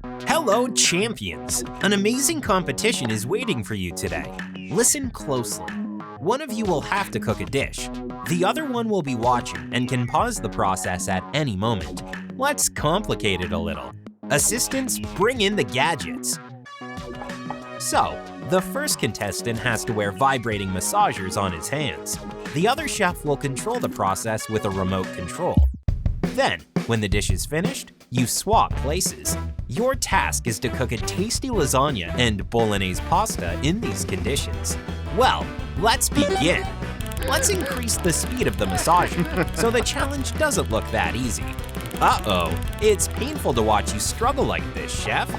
Hello, champions! An amazing competition is waiting for you today. Listen closely. One of you will have to cook a dish. The other one will be watching and can pause the process at any moment. Let's complicate it a little. Assistants, bring in the gadgets. So, the first contestant has to wear vibrating massagers on his hands. The other chef will control the process with a remote control. Then, when the dish is finished, you swap places. Your task is to cook a tasty lasagna and bolognese pasta in these conditions. Well, let's begin. Let's increase the speed of the massager so the challenge doesn't look that easy. Uh-oh, it's painful to watch you struggle like this, chef.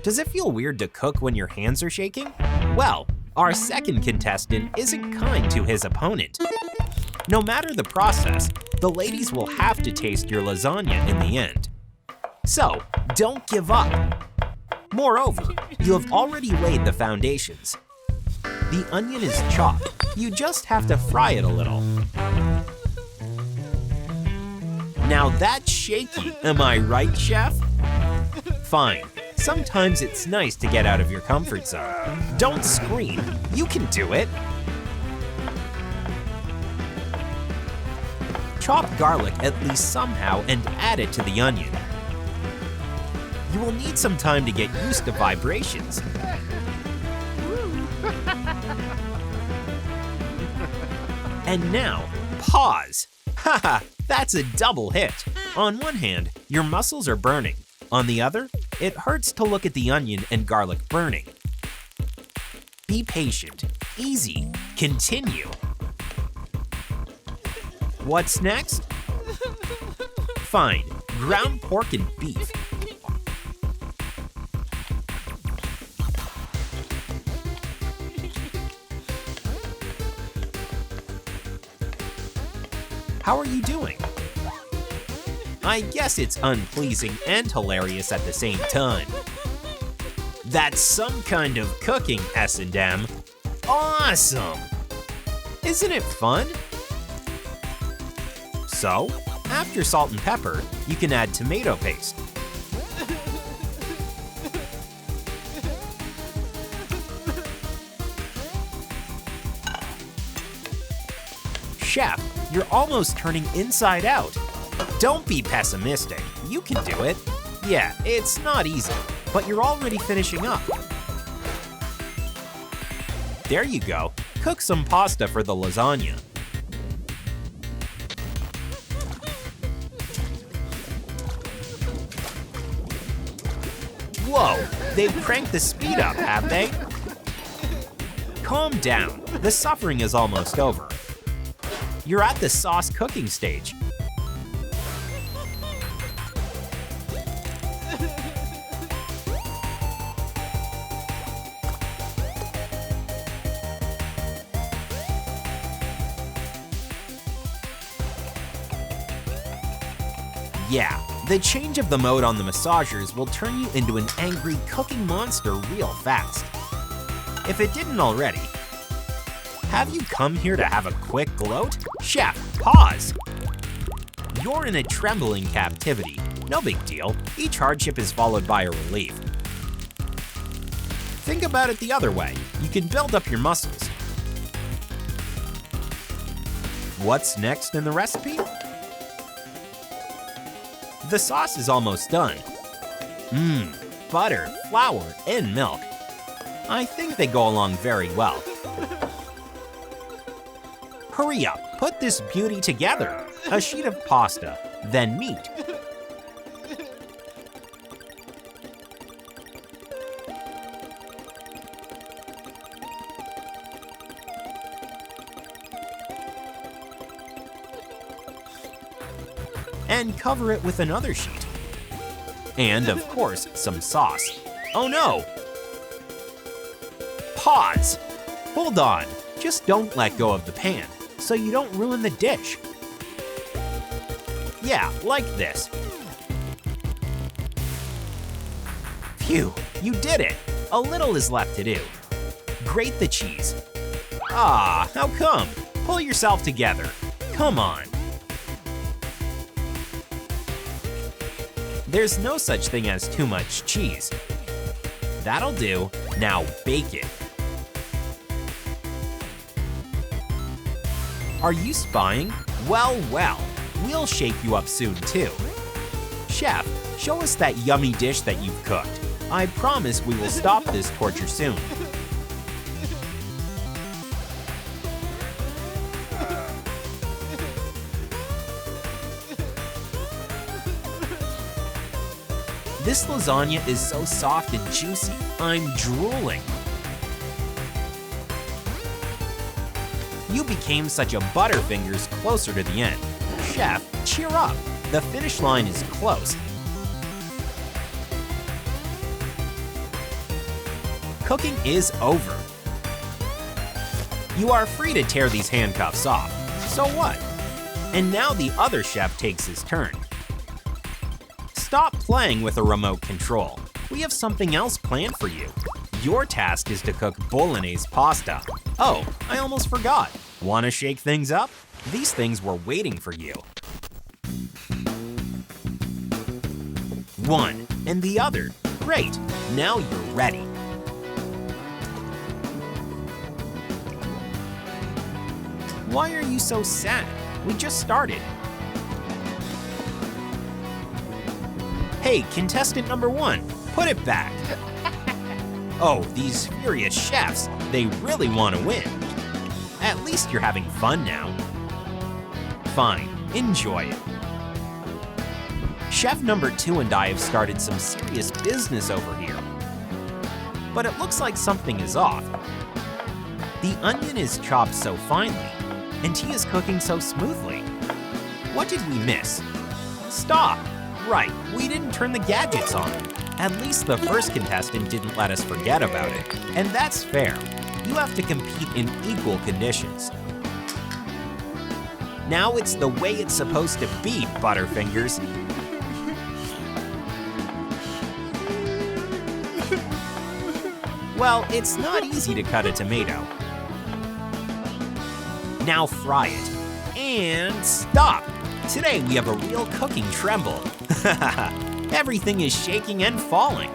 Does it feel weird to cook when your hands are shaking? Well, our second contestant isn't kind to his opponent. No matter the process, the ladies will have to taste your lasagna in the end. So, don't give up. Moreover, you have already laid the foundations. The onion is chopped. You just have to fry it a little. Now that's shaky, am I right, chef? Fine. Sometimes it's nice to get out of your comfort zone. Don't scream. You can do it. Chop garlic at least somehow and add it to the onion. You will need some time to get used to vibrations. And now, pause. Haha, that's a double hit. On one hand, your muscles are burning. On the other, it hurts to look at the onion and garlic burning. Be patient. Easy. Continue. What's next? Fine. Ground pork and beef. How are you doing? I guess it's unpleasing and hilarious at the same time. That's some kind of cooking, S&M. Awesome! Isn't it fun? So, after salt and pepper, you can add tomato paste. Chef, you're almost turning inside out. Don't be pessimistic. You can do it. Yeah, it's not easy, but you're already finishing up. There you go. Cook some pasta for the lasagna. Whoa, they've cranked the speed up, have they? Calm down. The suffering is almost over. You're at the sauce cooking stage. Yeah, the change of the mode on the massagers will turn you into an angry cooking monster real fast. If it didn't already, have you come here to have a quick gloat? Chef, pause! You're in a trembling captivity. No big deal. Each hardship is followed by a relief. Think about it the other way. You can build up your muscles. What's next in the recipe? The sauce is almost done. Butter, flour, and milk. I think they go along very well. Hurry up, put this beauty together. A sheet of pasta, then meat. And cover it with another sheet. And, of course, some sauce. Oh no! Pause! Hold on, just don't let go of the pan, so you don't ruin the dish. Yeah, like this. Phew, you did it! A little is left to do. Grate the cheese. Ah, how come? Pull yourself together. Come on. There's no such thing as too much cheese. That'll do. Now bake it. Are you spying? Well, well, we'll shake you up soon too. Chef, show us that yummy dish that you've cooked. I promise we will stop this torture soon. This lasagna is so soft and juicy, I'm drooling. You became such a Butterfingers closer to the end. Chef, cheer up. The finish line is close. Cooking is over. You are free to tear these handcuffs off. So what? And now the other chef takes his turn. Stop playing with a remote control. We have something else planned for you. Your task is to cook bolognese pasta. Oh, I almost forgot. Want to shake things up? These things were waiting for you. One, and the other. Great, now you're ready. Why are you so sad? We just started. Hey, contestant number 1, put it back. Oh, these furious chefs, they really want to win. At least you're having fun now. Fine, enjoy it. Chef number 2 and I have started some serious business over here. But it looks like something is off. The onion is chopped so finely, and he is cooking so smoothly. What did we miss? Stop! Right, we didn't turn the gadgets on. At least the first contestant didn't let us forget about it. And that's fair. You have to compete in equal conditions. Now it's the way it's supposed to be, Butterfingers. Well, it's not easy to cut a tomato. Now fry it. And stop! Today we have a real cooking tremble. Everything is shaking and falling.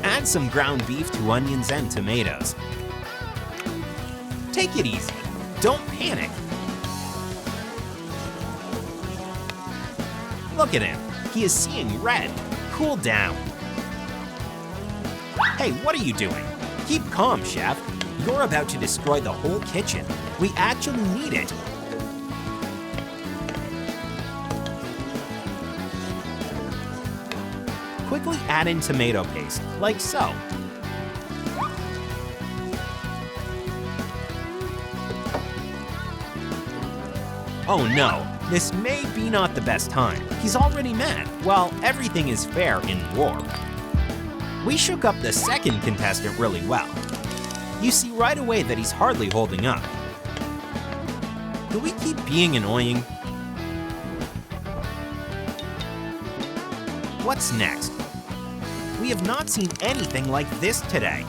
Add some ground beef to onions and tomatoes. Take it easy. Don't panic. Look at him. He is seeing red. Cool down. Hey, what are you doing? Keep calm, Chef. You're about to destroy the whole kitchen. We actually need it. Quickly add in tomato paste, like so. Oh no, this may be not the best time. He's already mad. Well, everything is fair in war. We shook up the second contestant really well. You see right away that he's hardly holding up. Do we keep being annoying? What's next? We have not seen anything like this today.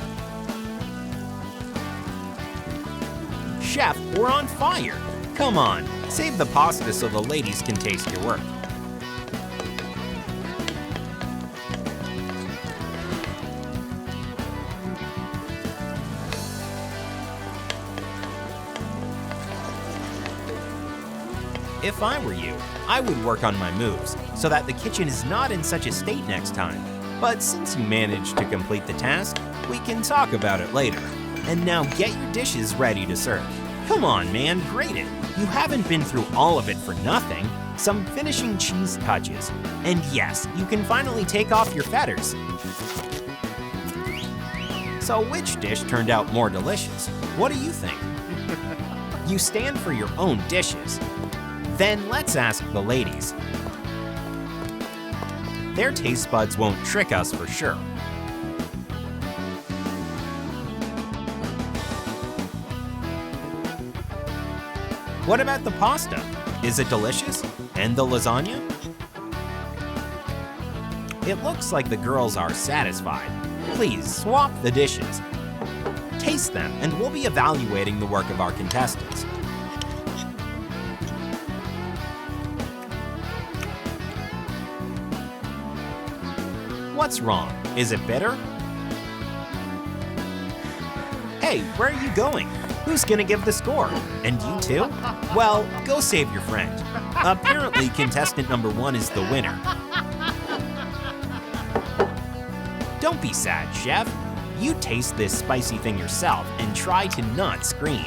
Chef, we're on fire. Come on, save the pasta so the ladies can taste your work. If I were you, I would work on my moves so that the kitchen is not in such a state next time. But since you managed to complete the task, we can talk about it later. And now get your dishes ready to serve. Come on, man, grate it. You haven't been through all of it for nothing. Some finishing cheese touches. And yes, you can finally take off your fetters. So which dish turned out more delicious? What do you think? You stand for your own dishes. Then let's ask the ladies. Their taste buds won't trick us for sure. What about the pasta? Is it delicious? And the lasagna? It looks like the girls are satisfied. Please swap the dishes. Take taste them, and we'll be evaluating the work of our contestants. What's wrong? Is it bitter? Hey, where are you going? Who's gonna give the score? And you too? Well, go save your friend. Apparently, contestant number 1 is the winner. Don't be sad, chef. You taste this spicy thing yourself and try to not scream.